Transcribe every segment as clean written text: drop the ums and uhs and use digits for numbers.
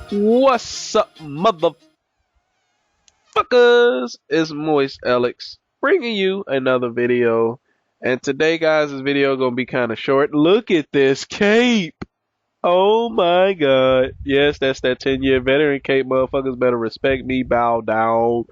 What's up, motherfuckers? It's Moist Alex bringing you another video. And today, guys, this video gonna be kind of short. Look at this cape. Oh my god. Yes, that's that 10-year veteran cape. Motherfuckers better respect me. Bow down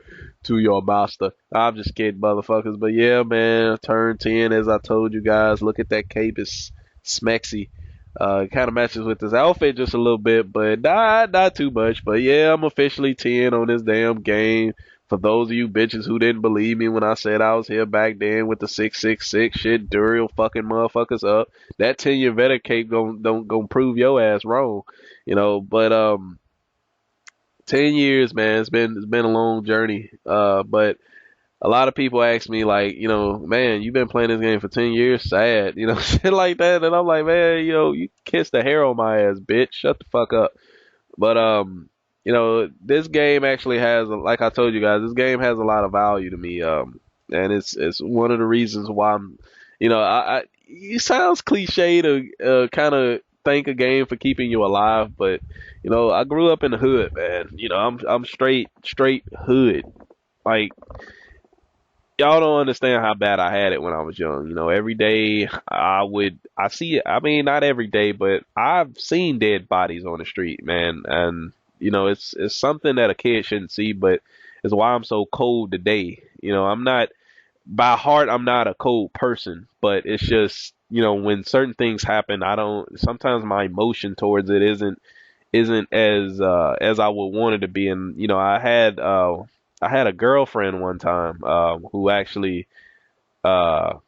to your master. I'm just kidding, motherfuckers. But yeah, man, turn 10 as I told you guys. Look at that cape. It's smexy. It kind of matches with this outfit just a little bit, but not too much. But yeah, I'm officially 10 on this damn game. For those of you bitches who didn't believe me when I said I was here back then with the 666 shit, Duriel fucking motherfuckers up. That 10-year veteran cape gon' prove your ass wrong, But 10 years, man, it's been a long journey. But a lot of people ask me like, man, you've been playing this game for 10 years, sad, shit like that. And I'm like, man, you kissed the hair on my ass, bitch. Shut the fuck up. But this game actually has, like I told you guys, this game has a lot of value to me. And it's one of the reasons why I'm, it sounds cliche to kind of thank a game for keeping you alive, but I grew up in the hood, man. I'm straight hood. Like, y'all don't understand how bad I had it when I was young. Every day I see it. I mean, not every day, but I've seen dead bodies on the street, man. And it's something that a kid shouldn't see, but it's why I'm so cold today. I'm not by heart. I'm not a cold person, but it's just when certain things happen, I don't. Sometimes my emotion towards it isn't as I would want it to be. And I had a girlfriend one time who actually I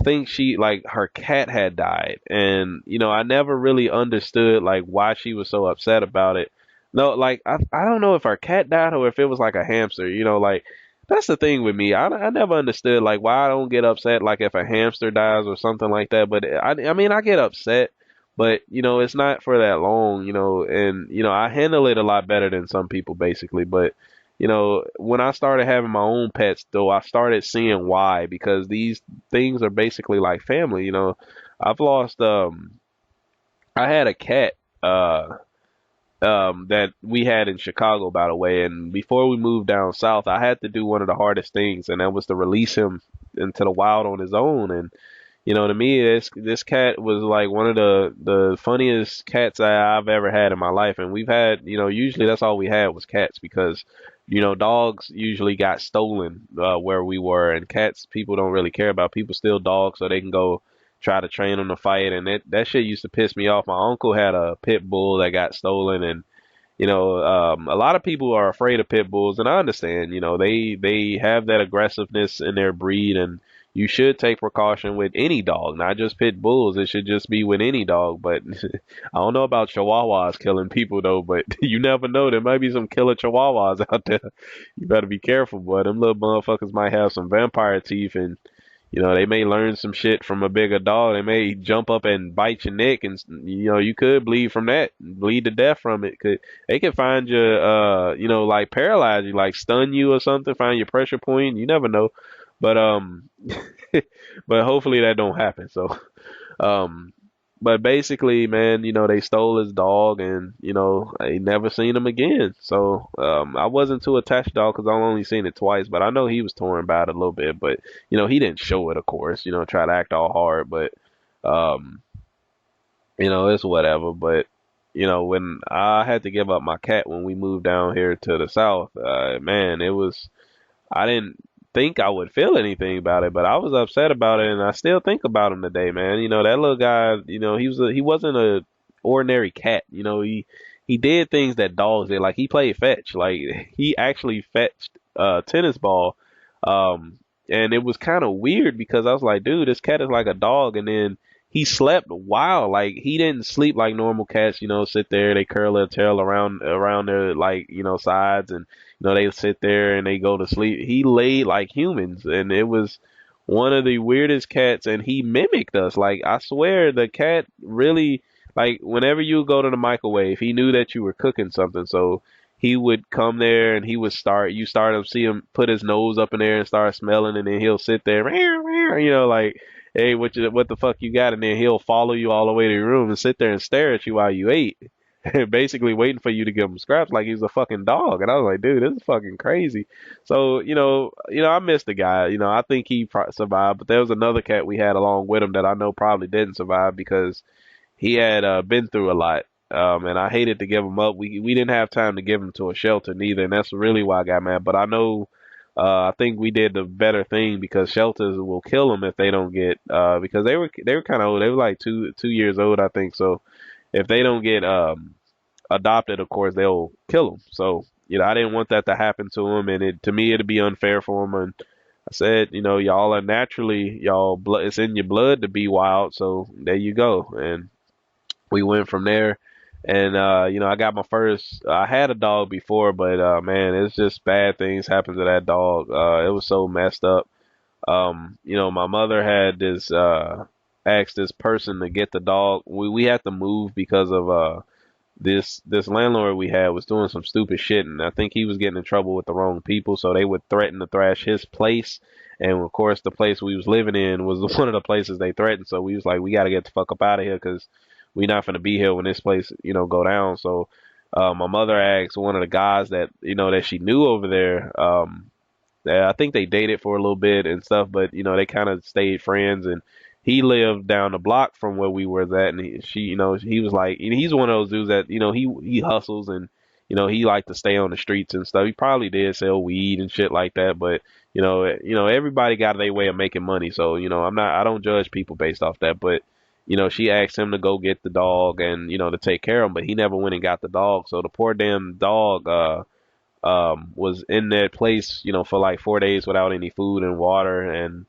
think she like her cat had died, and I never really understood like why she was so upset about it. No, like I don't know if her cat died or if it was like a hamster. Like that's the thing with me. I never understood like why I don't get upset like if a hamster dies or something like that. But I mean I get upset, but it's not for that long. And I handle it a lot better than some people basically. But when I started having my own pets, though, I started seeing why, because these things are basically like family. I've lost, I had a cat, that we had in Chicago, by the way, and before we moved down south, I had to do one of the hardest things, and that was to release him into the wild on his own. And to me, this cat was like one of the funniest cats I've ever had in my life. And we've had, usually that's all we had was cats because, dogs usually got stolen where we were, and cats people don't really care about. People steal dogs so they can go try to train them to fight, and that shit used to piss me off. My uncle had a pit bull that got stolen, and a lot of people are afraid of pit bulls, and I understand. They have that aggressiveness in their breed, and you should take precaution with any dog, not just pit bulls. It should just be with any dog. But I don't know about chihuahuas killing people though. But you never know. There might be some killer chihuahuas out there. You better be careful, boy. Them little motherfuckers might have some vampire teeth, and they may learn some shit from a bigger dog. They may jump up and bite your neck, and you could bleed from that, bleed to death from it. They could find you, like paralyze you, like stun you or something. Find your pressure point. You never know, but but hopefully that don't happen. So, um, but basically, man, they stole his dog, and I never seen him again. So, I wasn't too attached to dog because I've only seen it twice, but I know he was torn about it a little bit. But he didn't show it, of course. Try to act all hard, but um, it's whatever. But when I had to give up my cat when we moved down here to the south, man, it was. I didn't think I would feel anything about it, but I was upset about it, and I still think about him today, man. That little guy. He wasn't a ordinary cat. He did things that dogs did. Like he played fetch. Like he actually fetched a tennis ball. And it was kind of weird because I was like, dude, this cat is like a dog, and then he slept wild. Like he didn't sleep like normal cats. Sit there, they curl their tail around their like sides, and they sit there and they go to sleep. He laid like humans, and it was one of the weirdest cats, and he mimicked us. Like I swear, the cat really like whenever you go to the microwave, he knew that you were cooking something, so he would come there and he would start to see him put his nose up in there and start smelling, and then he'll sit there, like, hey, what the fuck you got? And then he'll follow you all the way to your room and sit there and stare at you while you ate. basically waiting for you to give him scraps like he's a fucking dog. And I was like, dude, this is fucking crazy. So, I missed the guy. I think he survived, but there was another cat we had along with him that I know probably didn't survive because he had been through a lot. And I hated to give him up. We didn't have time to give him to a shelter neither, and that's really why I got mad. But I know, I think we did the better thing because shelters will kill them if they don't get because they were kind of old. They were like 2 years old, I think. So if they don't get adopted, of course they'll kill them. So I didn't want that to happen to them, and to me it'd be unfair for them. And I said, y'all are naturally y'all blood. It's in your blood to be wild. So there you go, and we went from there. And I got my first. I had a dog before, but man, it's just bad things happen to that dog. It was so messed up. My mother had this asked this person to get the dog. We had to move because of this landlord we had was doing some stupid shit, and I think he was getting in trouble with the wrong people, so they would threaten to thrash his place. And of course, the place we was living in was one of the places they threatened. So we was like, we got to get the fuck up out of here because we not gonna be here when this place, go down. So my mother asked one of the guys that that she knew over there. I think they dated for a little bit and stuff, but they kind of stayed friends. And he lived down the block from where we were at, and he was like, he's one of those dudes that he hustles and he liked to stay on the streets and stuff. He probably did sell weed and shit like that, but everybody got their way of making money. So I don't judge people based off that, but she asked him to go get the dog and to take care of him, but he never went and got the dog. So the poor damn dog was in that place, for like 4 days without any food and water. And,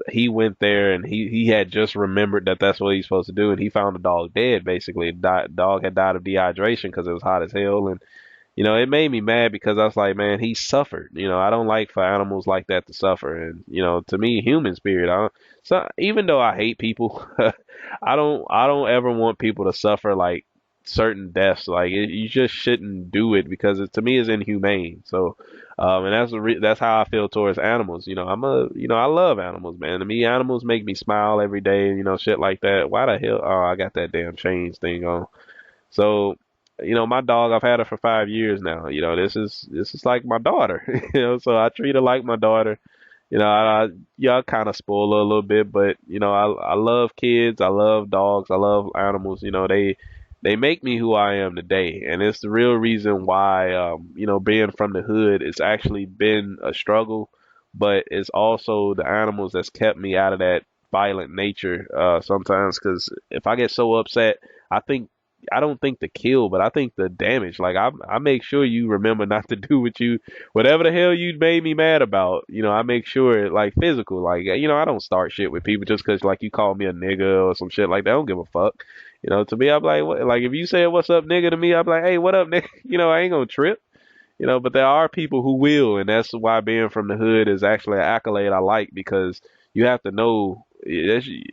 he went there and he had just remembered that that's what he's supposed to do. And he found the dog dead, basically. Dog had died of dehydration because it was hot as hell. And, it made me mad because I was like, man, he suffered. I don't like for animals like that to suffer. And, to me, humans, period. So even though I hate people, I don't ever want people to suffer like certain deaths. Like you just shouldn't do it because to me it's inhumane. So, and that's how I feel towards animals. I love animals, man. To me, animals make me smile every day. Shit like that. Why the hell? Oh, I got that damn chains thing on. So, my dog, I've had her for 5 years now. This is like my daughter. So I treat her like my daughter. I kind of spoil her a little bit, but I love kids. I love dogs. I love animals. They make me who I am today, and it's the real reason why. Being from the hood, it's actually been a struggle, but it's also the animals that's kept me out of that violent nature. Sometimes, because if I get so upset, I think I don't think the kill, but I think the damage. Like I make sure you remember not to do whatever the hell you made me mad about. I make sure like physical. Like I don't start shit with people just because like you call me a nigga or some shit like that. I don't give a fuck. To me, I'm like, what, like if you say what's up, nigga, to me, I'm like, hey, what up, nigga? I ain't gonna trip. But there are people who will, and that's why being from the hood is actually an accolade I like because you have to know.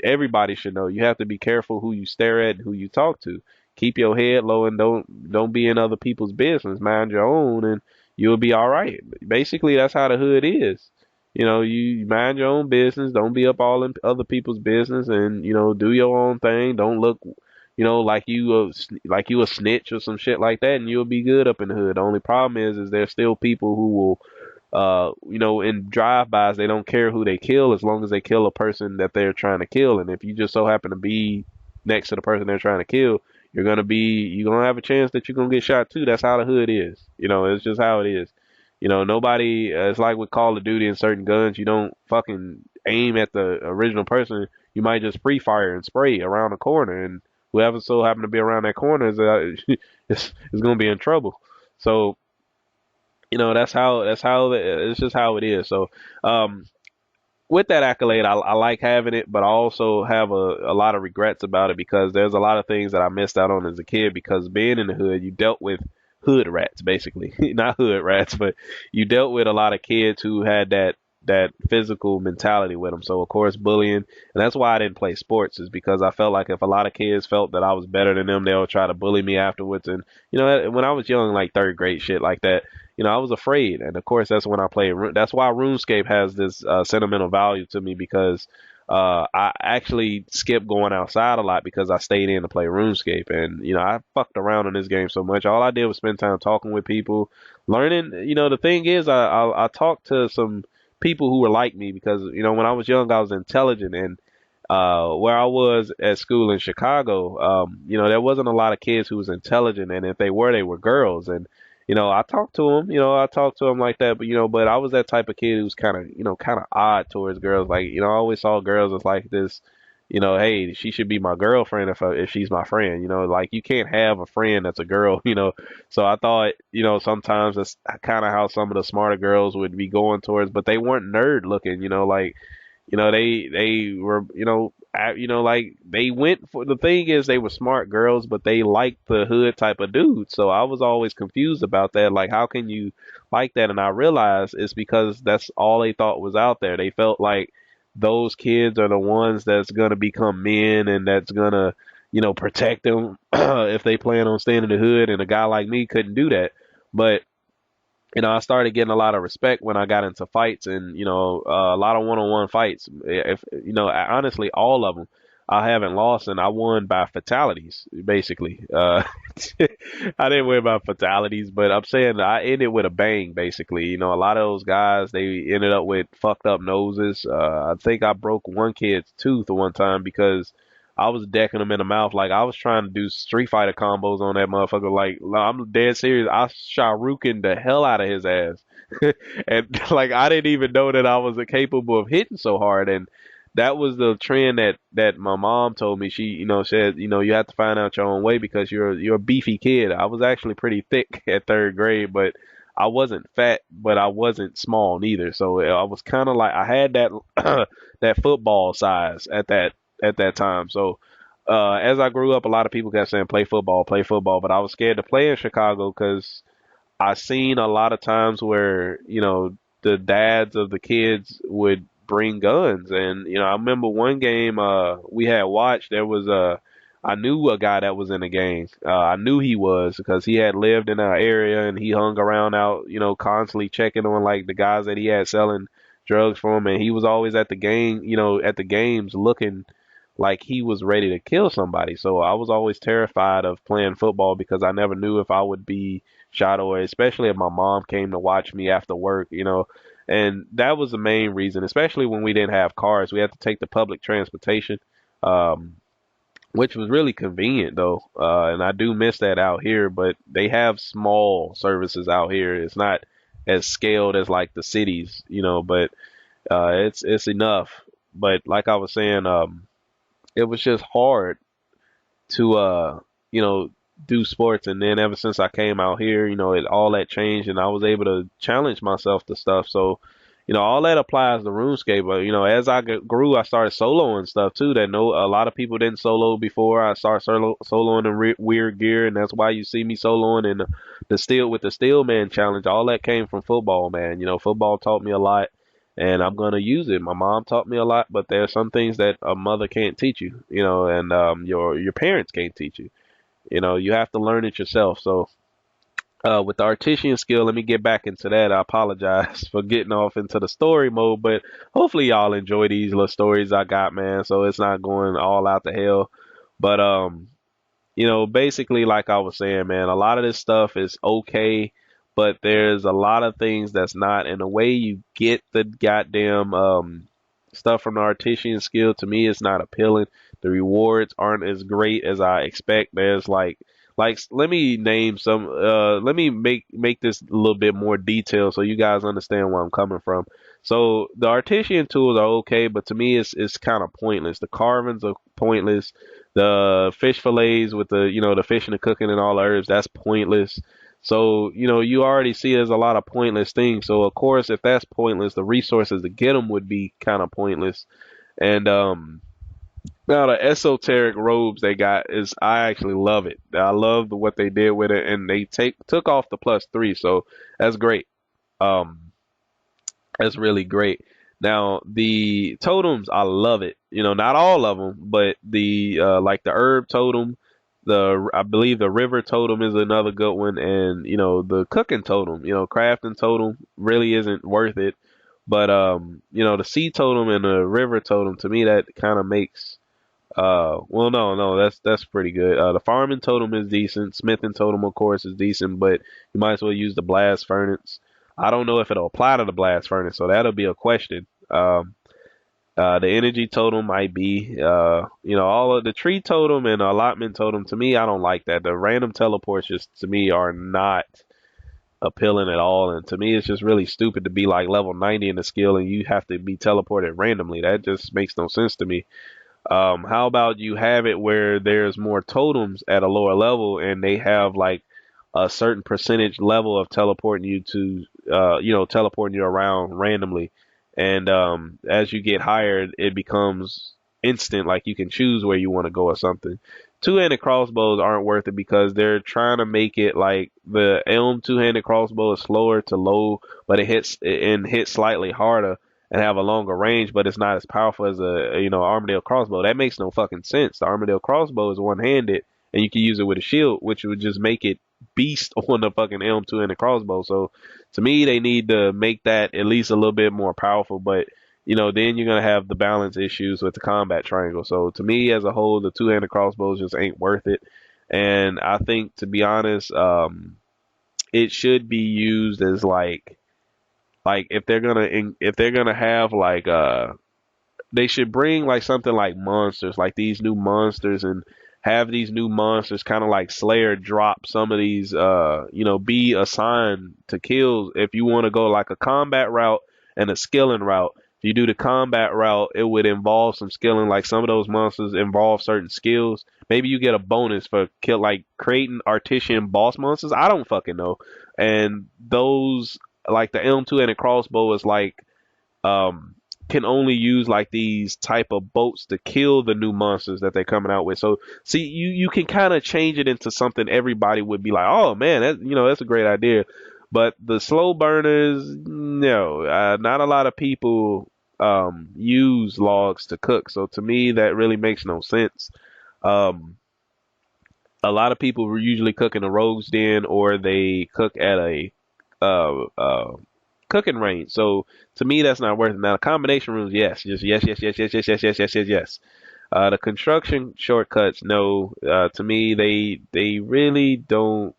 Everybody should know. You have to be careful who you stare at and who you talk to. Keep your head low and don't be in other people's business. Mind your own, and you'll be all right. Basically, that's how the hood is. You mind your own business. Don't be up all in other people's business, and do your own thing. Don't look, like you a snitch or some shit like that, and you'll be good up in the hood. The only problem is there's still people who will in drive-bys, they don't care who they kill as long as they kill a person that they're trying to kill. And if you just so happen to be next to the person they're trying to kill, you're gonna have a chance that you're gonna get shot too. That's how the hood is. It's just how it is. Nobody. It's like with Call of Duty and certain guns. You don't fucking aim at the original person. You might just free fire and spray around the corner, and whoever so happen to be around that corner is gonna be in trouble. So that's how it's just how it is. So with that accolade, I like having it, but I also have a lot of regrets about it because there's a lot of things that I missed out on as a kid because being in the hood, you dealt with hood rats, basically. Not hood rats, but you dealt with a lot of kids who had that physical mentality with them. So of course bullying, and that's why I didn't play sports, is because I felt like if a lot of kids felt that I was better than them, they'll try to bully me afterwards. And when I was young, like third grade shit like that, I was afraid. And of course that's when I played. That's why RuneScape has this sentimental value to me because I actually skipped going outside a lot because I stayed in to play RuneScape. And, I fucked around in this game so much. All I did was spend time talking with people, learning. The thing is, I talked to some people who were like me because, when I was young, I was intelligent. And where I was at school in Chicago, there wasn't a lot of kids who was intelligent, and if they were girls. And I talked to them, I talked to them like that, but but I was that type of kid who's kind of, kind of odd towards girls. Like, I always saw girls as like this, hey, she should be my girlfriend if she's my friend. Like you can't have a friend that's a girl. So I thought, sometimes that's kind of how some of the smarter girls would be going towards, but they weren't nerd looking. Like they were, like they went for the thing is they were smart girls, but they liked the hood type of dude. So I was always confused about that. Like, how can you like that? And I realized it's because that's all they thought was out there. They felt like those kids are the ones that's gonna become men and that's gonna, protect them if they plan on staying in the hood. And a guy like me couldn't do that. But I started getting a lot of respect when I got into fights and, a lot of one-on-one fights. If, honestly, all of them I haven't lost and I won by fatalities, basically. I didn't win by fatalities, but I'm saying I ended with a bang, basically. A lot of those guys, they ended up with fucked up noses. I think I broke one kid's tooth one time because I was decking him in the mouth. Like I was trying to do Street Fighter combos on that motherfucker. Like I'm dead serious. I Sharukin the hell out of his ass, and like I didn't even know that I was capable of hitting so hard. And that was the trend that my mom told me. She said you have to find out your own way because you're a beefy kid. I was actually pretty thick at third grade, but I wasn't fat, but I wasn't small neither. So I was kind of like I had that that football size at that time. So as I grew up, a lot of people kept saying play football, but I was scared to play in Chicago because I seen a lot of times where the dads of the kids would bring guns, and I remember one game we had watched. There was I knew a guy that was in the game. I knew he was because he had lived in our area and he hung around out, constantly checking on like the guys that he had selling drugs for him, and he was always at the game, at the games looking like he was ready to kill somebody. So I was always terrified of playing football because I never knew if I would be shot or especially if my mom came to watch me after work, And that was the main reason, especially when we didn't have cars. We had to take the public transportation, um, which was really convenient though. And I do miss that out here, but they have small services out here. It's not as scaled as like the cities, but it's enough. But like I was saying, it was just hard to do sports. And then ever since I came out here, all that changed and I was able to challenge myself to stuff. So all that applies to RuneScape. But as I grew, I started soloing stuff too that no a lot of people didn't solo before. I started soloing in weird gear, and that's why you see me soloing in the steel with the Steel Man challenge. All that came from football, man. Football taught me a lot, and I'm gonna use it. My mom taught me a lot, but there are some things that a mother can't teach you, and your parents can't teach you. You have to learn it yourself. So with the artisan skill, let me get back into that. I apologize for getting off into the story mode, but hopefully y'all enjoy these little stories I got, man. So it's not going all out to hell. But basically like I was saying, man, a lot of this stuff is okay, but there's a lot of things that's not. And the way you get the goddamn stuff from the artisan skill to me is not appealing. The rewards aren't as great as I expect. There's like let me name some let me make this a little bit more detailed so you guys understand where I'm coming from. So the artisan tools are okay, but to me it's kind of pointless. The carvings are pointless. The fish fillets with the the fish and the cooking and all the herbs, that's pointless. So you already see there's a lot of pointless things. So of course if that's pointless, the resources to get them would be kind of pointless. And now the esoteric robes they got is I actually love it. I love what they did with it, and they took off the +3, so that's great. Um, that's really great. Now the totems, I love it. Not all of them, but the like the herb totem, I believe the river totem is another good one, and the cooking totem, crafting totem really isn't worth it. But the sea totem and the river totem, to me, that kind of makes well, no, that's pretty good. The farming totem is decent. Smithing totem, of course, is decent, but you might as well use the blast furnace. I don't know if it'll apply to the blast furnace, so that'll be a question. The energy totem might be, all of the tree totem and allotment totem. To me, I don't like that. The random teleports just to me are not appealing at all, and to me, it's just really stupid to be like level 90 in the skill and you have to be teleported randomly. That just makes no sense to me. How about you have it where there's more totems at a lower level and they have like a certain percentage level of teleporting you to, teleporting you around randomly. And as you get higher, it becomes instant, like you can choose where you want to go or something. Two-handed crossbows aren't worth it because they're trying to make it like the Elm two-handed crossbow is slower to load, but it hits slightly harder and have a longer range, but it's not as powerful as a Armadale crossbow. That makes no fucking sense. The Armadale crossbow is one-handed, and you can use it with a shield, which would just make it beast on the fucking Elm two-handed crossbow. So to me, they need to make that at least a little bit more powerful. But then you're gonna have the balance issues with the combat triangle. So to me, as a whole, the two-handed crossbows just ain't worth it. And I think, to be honest, it should be used as like if they're gonna have like they should bring like something like monsters, like these new monsters, and have these new monsters kind of like Slayer drop some of these be assigned to kills. If you want to go like a combat route and a skilling route, if you do the combat route, it would involve some skilling. Like some of those monsters involve certain skills. Maybe you get a bonus for like creating artisan boss monsters. I don't fucking know. And those, like the Elm 2 and a crossbow, is like um can only use like these type of boats to kill the new monsters that they're coming out with. So see, you can kind of change it into something everybody would be like, oh man, that's a great idea. But the slow burners, no, not a lot of people use logs to cook. So to me, that really makes no sense. Um, a lot of people usually cook in a rogue's den, or they cook at a uh, uh, cooking range. So to me, that's not worth it. Now, the combination rooms, yes, just yes, yes, yes, yes, yes, yes, yes, yes, yes, yes. The construction shortcuts, no. To me, they really don't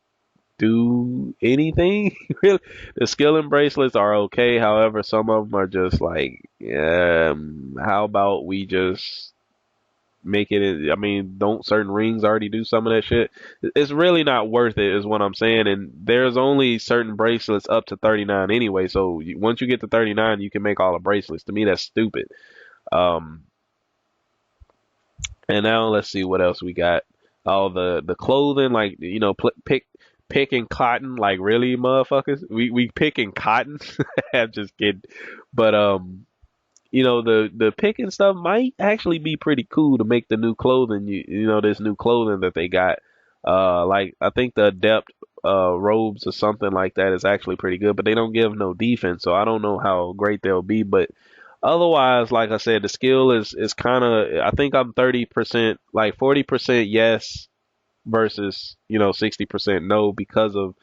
do anything. Really, the skilling bracelets are okay. However, some of them are just like, how about we just make it? I mean, don't certain rings already do some of that shit? It's really not worth it, is what I'm saying. And there's only certain bracelets up to 39 anyway. So once you get to 39, you can make all the bracelets. To me, that's stupid. Um, and now let's see what else we got. All the clothing, like picking cotton, like really, motherfuckers. We picking cotton. I'm just kidding. But the picking stuff might actually be pretty cool to make the new clothing. This new clothing that they got. Like I think the adept robes or something like that is actually pretty good, but they don't give no defense, so I don't know how great they'll be. But otherwise, like I said, the skill is kind of. I think I'm 30%, like 40% yes versus 60% no, because of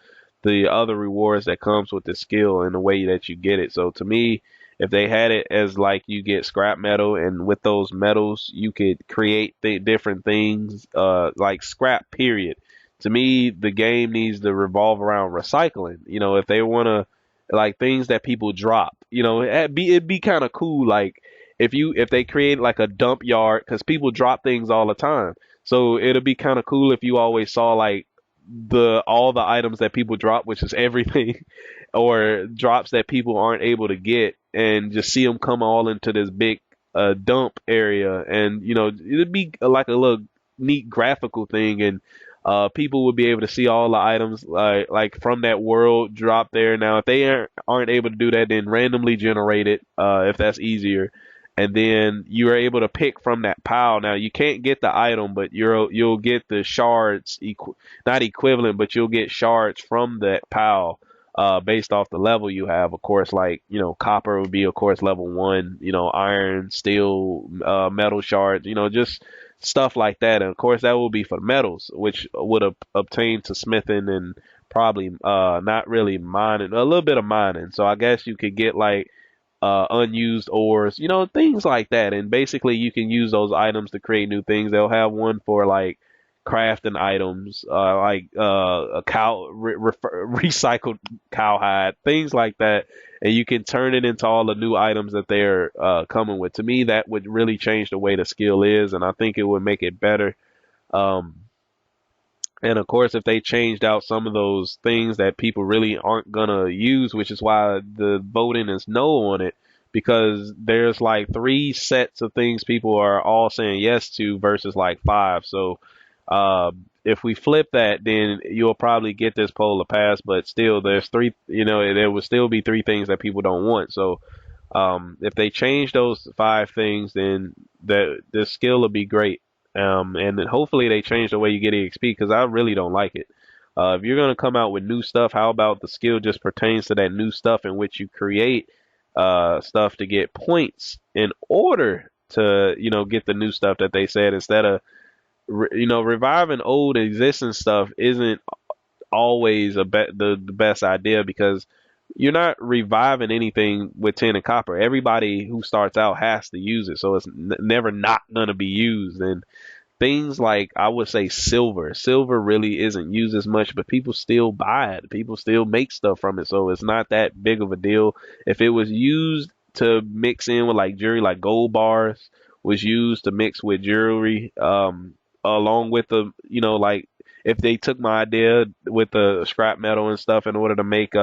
the other rewards that comes with the skill and the way that you get it. So to me, if they had it as like you get scrap metal, and with those metals you could create different things, like scrap period. To me, the game needs to revolve around recycling. If they want to, like things that people drop, it'd be kind of cool. Like if they create like a dump yard, because people drop things all the time. So it'll be kind of cool if you always saw like all the items that people drop, which is everything, or drops that people aren't able to get, and just see them come all into this big dump area. And it'd be like a little neat graphical thing, and people would be able to see all the items like from that world drop there. Now, if they aren't able to do that, then randomly generate it, if that's easier. And then you are able to pick from that pile. Now you can't get the item, but you'll get the shards, not equivalent, but you'll get shards from that pile, based off the level you have. Of course, like copper would be, of course, level 1. Iron, steel, metal shards. Just stuff like that. And of course, that will be for metals, which would obtain to smithing and probably not really mining, a little bit of mining. So I guess you could get like unused ores, things like that. And basically, you can use those items to create new things. They'll have one for like crafting items, like a recycled cowhide, things like that. And you can turn it into all the new items that they're coming with. To me, that would really change the way the skill is, and I think it would make it better. Um, and of course, if they changed out some of those things that people really aren't gonna use, which is why the voting is no on it, because there's like three sets of things people are all saying yes to versus like five. So if we flip that, then you'll probably get this poll to pass. But still, there's three. There would still be three things that people don't want. So if they change those five things, then the skill will be great. And then hopefully they change the way you get EXP because I really don't like it. If you're gonna come out with new stuff, how about the skill just pertains to that new stuff in which you create stuff to get points in order to get the new stuff that they said instead of reviving old existing stuff isn't always the best idea because you're not reviving anything with tin and copper. Everybody who starts out has to use it, so it's never not gonna be used. And things like I would say silver. Silver really isn't used as much, but people still buy it. People still make stuff from it, so it's not that big of a deal. If it was used to mix in with like jewelry, like gold bars was used to mix with jewelry, along with the like if they took my idea with the scrap metal and stuff in order to make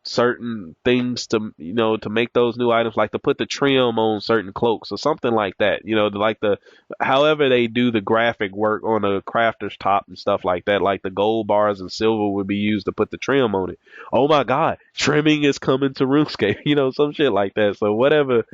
certain things to make those new items, like to put the trim on certain cloaks or something like that, like however they do the graphic work on a crafter's top and stuff like that, like the gold bars and silver would be used to put the trim on it. Oh my god, trimming is coming to RuneScape, some shit like that. So whatever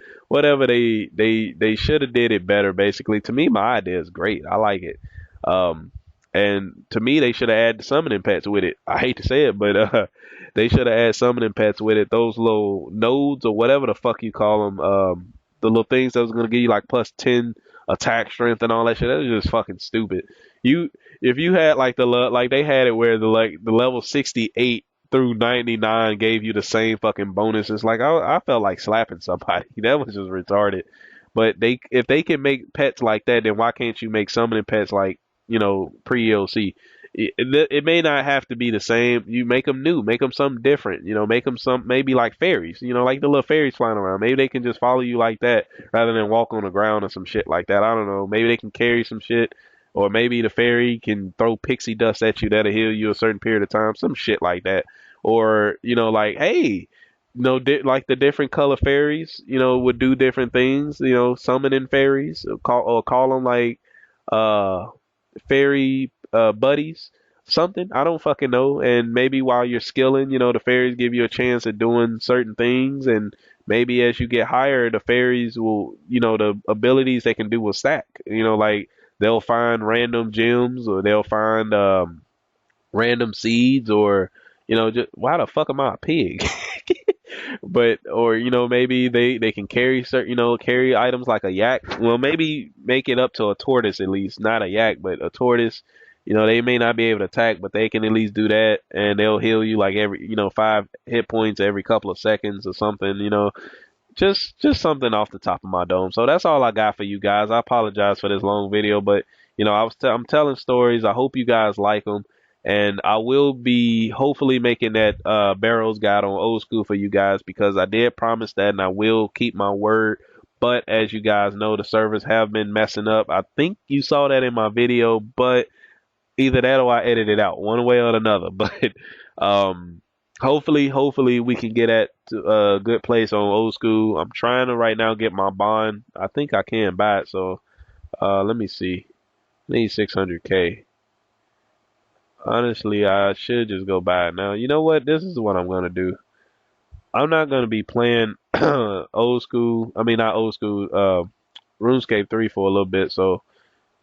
they should have did it better. Basically, to me, my idea is great. I like it. um and to me, they should have added summoning pets with it. I hate to say it, but they should have added summoning pets with it. Those little nodes or whatever the fuck you call them, the little things that was gonna give you like plus 10 attack strength and all that shit. That was just fucking stupid. If you had like like they had it where the level 68 through 99 gave you the same fucking bonuses. Like I felt like slapping somebody. That was just retarded. But if they can make pets like that, then why can't you make summoning pets like pre-EOC? It may not have to be the same. You make them new, make them something different. Make them some maybe like fairies. Like the little fairies flying around. Maybe they can just follow you like that rather than walk on the ground or some shit like that. I don't know. Maybe they can carry some shit, or maybe the fairy can throw pixie dust at you that'll heal you a certain period of time. Some shit like that. Or like hey. Like the different color fairies, would do different things. Summoning fairies, call them like uh fairy buddies, something. I don't fucking know. And maybe while you're skilling, the fairies give you a chance at doing certain things. And maybe as you get higher, the fairies will, the abilities they can do will stack. Like they'll find random gems, or they'll find random seeds, or just why the fuck am I a pig? But or maybe they can carry certain carry items like a yak. Well, maybe make it up to a tortoise at least, not a yak but a tortoise. They may not be able to attack, but they can at least do that, and they'll heal you like every 5 hit points every couple of seconds or something. Just something off the top of my dome. So that's all I got for you guys. I apologize for this long video, but I'm telling stories. I hope you guys like them. And I will be hopefully making that barrows guide on old school for you guys, because I did promise that, and I will keep my word. But as you guys know, the servers have been messing up. I think you saw that in my video, but either that or I edit it out, one way or another. But hopefully we can get at a good place on old school. I'm trying to right now get my bond. I think I can buy it. So let me see. I need 600K. Honestly, I should just go buy it now. You know what? This is what I'm gonna do. I'm not gonna be playing old school. I mean, not old school. RuneScape 3 for a little bit. So,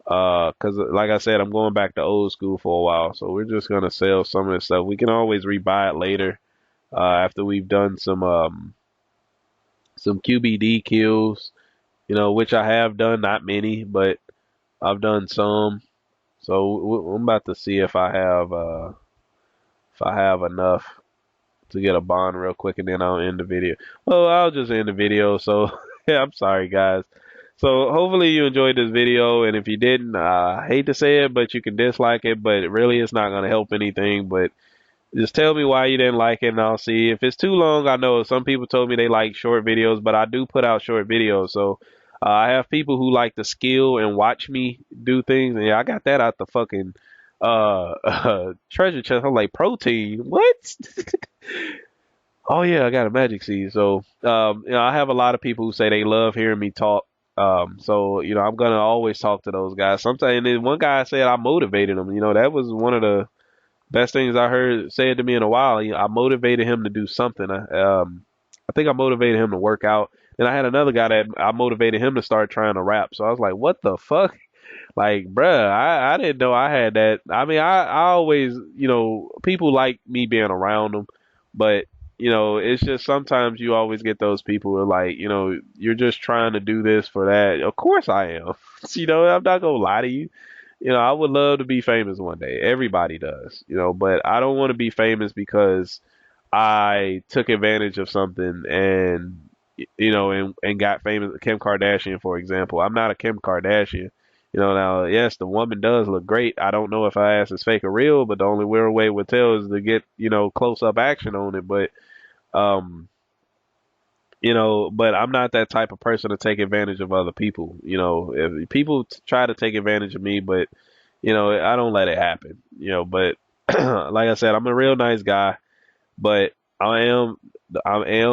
cause like I said, I'm going back to old school for a while. So we're just gonna sell some of this stuff. We can always rebuy it later, after we've done some QBD kills. Which I have done, not many, but I've done some. So I'm about to see if I have enough. to get a bond real quick, and then I'll end the video. Well, I'll just end the video. So yeah, I'm sorry, guys. So hopefully you enjoyed this video, and if you didn't, I hate to say it, but you can dislike it, but really it's not gonna help anything. But just tell me why you didn't like it, and I'll see. If it's too long, I know some people told me they like short videos, but I do put out short videos. So I have people who like to skill and watch me do things, and yeah, I got that out the fucking treasure chest. I'm like, protein, what? Oh yeah, I got a magic seed. So I have a lot of people who say they love hearing me talk. So I'm gonna always talk to those guys. Sometimes, and then one guy said I motivated him. That was one of the best things I heard said to me in a while. I motivated him to do something. I think I motivated him to work out. And I had another guy that I motivated him to start trying to rap. So I was like, what the fuck? Like, bruh, I didn't know I had that. I mean, I always, people like me being around them, but it's just sometimes you always get those people who are like, you're just trying to do this for that. Of course I am. I'm not gonna lie to you. I would love to be famous one day. Everybody does, but I don't want to be famous because I took advantage of something and and got famous. Kim Kardashian, for example. I'm not a Kim Kardashian. Now, yes, the woman does look great. I don't know if her ass is fake or real, but the only real way would tell is to get, close up action on it. But, um, but I'm not that type of person to take advantage of other people. If people try to take advantage of me, but, I don't let it happen, but like I said, I'm a real nice guy, but I am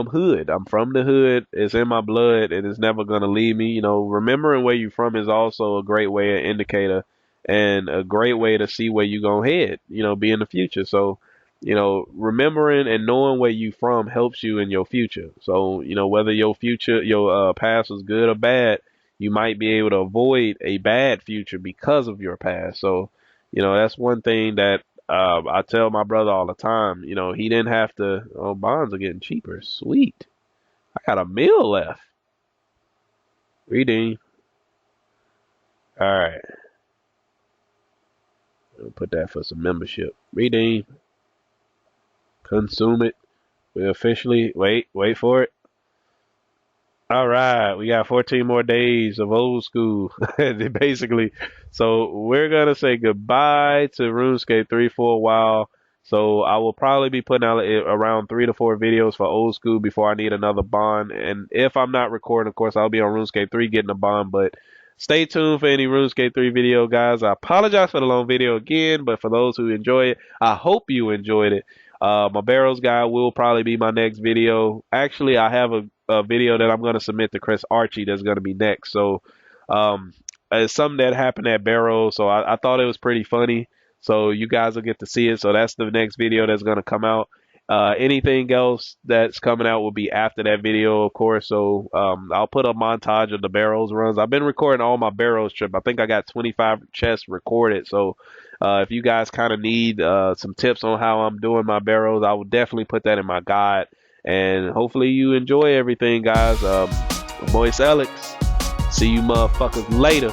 hood. I'm from the hood. It's in my blood, and it's never gonna leave me. Remembering where you're from is also a great way, an indicator, and a great way to see where you're gonna head. Be in the future. So, remembering and knowing where you from helps you in your future. So, whether your past was good or bad, you might be able to avoid a bad future because of your past. So, that's one thing that I tell my brother all the time. He didn't have to. Oh, bonds are getting cheaper. Sweet. I got a meal left. Redeem. All right. I'll put that for some membership. Redeem. Consume it. We officially wait for it. All right, we got 14 more days of old school, basically. So we're gonna say goodbye to RuneScape 3 for a while. So I will probably be putting out around 3 to 4 videos for old school before I need another bond. And if I'm not recording, of course, I'll be on RuneScape 3 getting a bond. But stay tuned for any RuneScape 3 video, guys. I apologize for the long video again, but for those who enjoy it, I hope you enjoyed it. My barrows guy will probably be my next video. Actually, I have a video that I'm going to submit to Chris Archie that's going to be next. So it's something that happened at Barrows, so I thought it was pretty funny. So you guys will get to see it. So that's the next video that's going to come out. Anything else that's coming out will be after that video, of course. So I'll put a montage of the Barrows runs. I've been recording all my Barrows trip. I think I got 25 chests recorded. So if you guys kind of need some tips on how I'm doing my Barrows, I will definitely put that in my guide. And hopefully you enjoy everything, guys. My boy Elax. See you motherfuckers later.